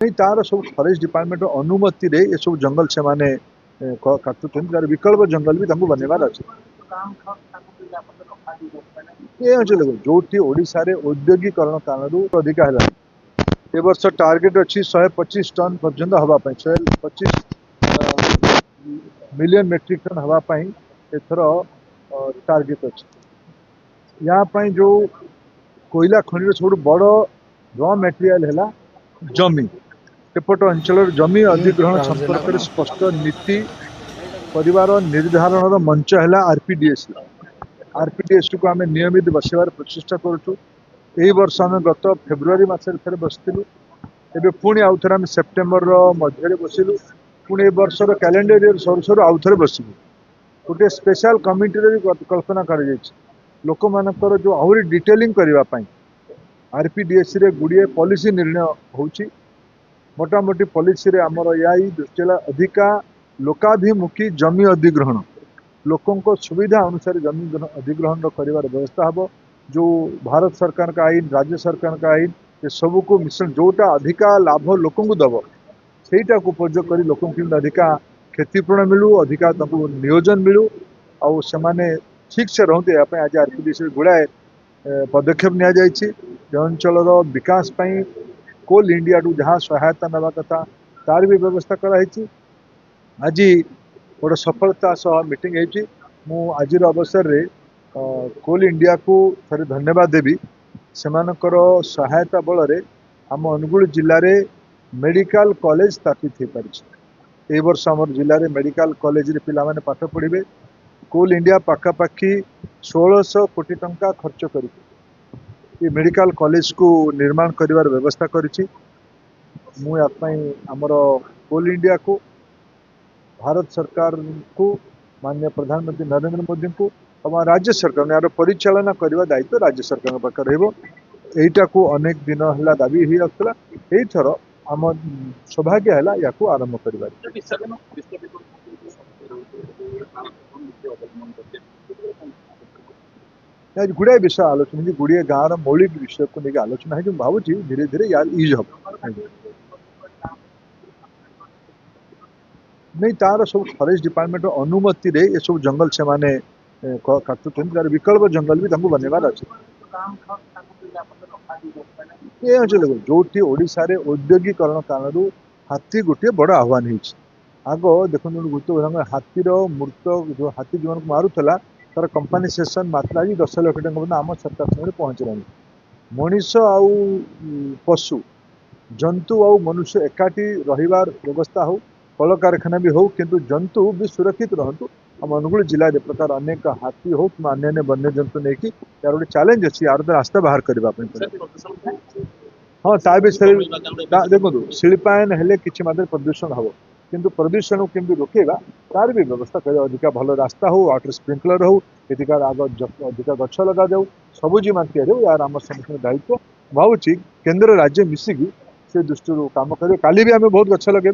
नहीं तार सब फॉरेस्ट डिपार्टमेंट अनुमति रे ये सब जंगल से माने काटुछन तार विकल्प जंगल भी तांको बनेबार अछि। ये अंचल जोठी ओडिसा रे औद्योगिकरण कारणरू अधिक है। ए वर्ष टार्गेट अछि 125 टन पर्यंत हवा पई 125 मिलियन मेट्रिक टन हवा पई एथर टार्गेट अछि। यहाँ पई जो कोयला खनि सब बड़ रॉ मटेरियल हैला जमी एपट अंचल जमी अधिग्रहण संपर्क में स्पष्ट नीति परिवार निर्धारण मंच है आरपीडीएस। आरपीडीएस को आम नियमित बसवार प्रचेषा करुँ। यही वर्ष आम गत फेब्रुआरी मसरे थे बसलु एवं पुणी आउ थे सेप्टेम्बर मध्य बसिलु पुणी ए वर्षर कैलेंडर ईयर सरू सरू आउ थे बसलु गोटे स्पेशल कमिटी भी कल्पना कर लोक मानकर जो आहरी डिटेलिंग करने आरपीडीएस रे गुड़िए पॉलिसी निर्णय होची मोटामोटी पॉलिसी रे आमर या दृष्टि अधिका लोकाभिमुखी जमी अधिग्रहण लोकों सुविधा अनुसार जमी अधिग्रहण कर व्यवस्था हम जो भारत सरकार का आईन राज्य सरकार का आईन ये सब को मिश्रण जोटा अधिका लाभ लोक दब सेटा को उपयोग कर लोक अधिका क्षतिपूरण मिलू अधिका नियोजन मिलू आउ से ठीक से रहते आज आरपीडीएस गुड़ाए पदक्षेप नि अंचल विकास कोल इंडिया टू जहाँ सहायता नवा कथा तार भी व्यवस्था कराई। आज गोटे सफलता सह मीटिंग होती आज अवसर रे कोल इंडिया को थे धन्यवाद देवी सेमानकर सहायता बल रे आम अनुगुल जिले में मेडिकल कॉलेज स्थापित हो पारी। ए वर्ष आम जिले में मेडिकल कॉलेज रे पिला माने पाठ पढ़े कोल इंडिया पाखापाखि 1600 कोटी टंका खर्च कर मेडिकल कॉलेज को निर्माण कर व्यवस्था करी। आमर कोल इंडिया को भारत सरकार को माननीय प्रधानमंत्री नरेंद्र मोदी को और राज्य सरकार यार परिचालना करने दायित्व राज्य सरकार पाखे रहा को अनेक दिन है दाबी हो रहा यहीथर आम सौभाग्य है या आरंभ कर आज गुड़ाए विषय आलोचना गुड़िए गाँव मौलिक विषय को लेकिन आलोचना है जो भावुँ धीरे धीरे यार यूज हम नहीं तार सब फॉरेस्ट डिपार्टमेंट अनुमति रे ये सब जंगल से माने काटुछन तार विकल्प जंगल भी तांको बनेबार अछि। ये अंचल जोठी ओडिसा रे औद्योगिकरण कारणरू हाथी गोटे बड़ आह्वान होइछि। आग देखो गुरुत्व हाथीर मृत जो हाथी जीवन को मारूला तार कंपनसेसन मात्रा आज 10 लाख टका आम सरकार समय पहुँचलानी। मनीष आउ पशु जंतु आउ मनुष्य एकाठी रहिबार व्यवस्था हो कल कारखाना भी हो किंतु जंतु भी सुरक्षित रहतु। आम अनुगुल जिले प्रकार अनेक हाथी हो कि अन्य वन्य जंतु नहीं कि यार गोटे चैलेंज अच्छी यार रास्ता बाहर करने। हाँ ता विषय देखो शिल्पायन हेले किसी मात्रा प्रदूषण हम किंतु प्रदूषण को केमती रोकेगा तार भी व्यवस्था कर अधिका भल रास्ता हो वाटर स्प्रिंकलर हो अधिकार आग अधिका गछ लगा जाऊ सबुज मात्रा यार आम समस्त दायित्व भावुँ केंद्र राज्य मिसिकी से दृष्टि काम करें। काली भी आम बहुत गछ लगे।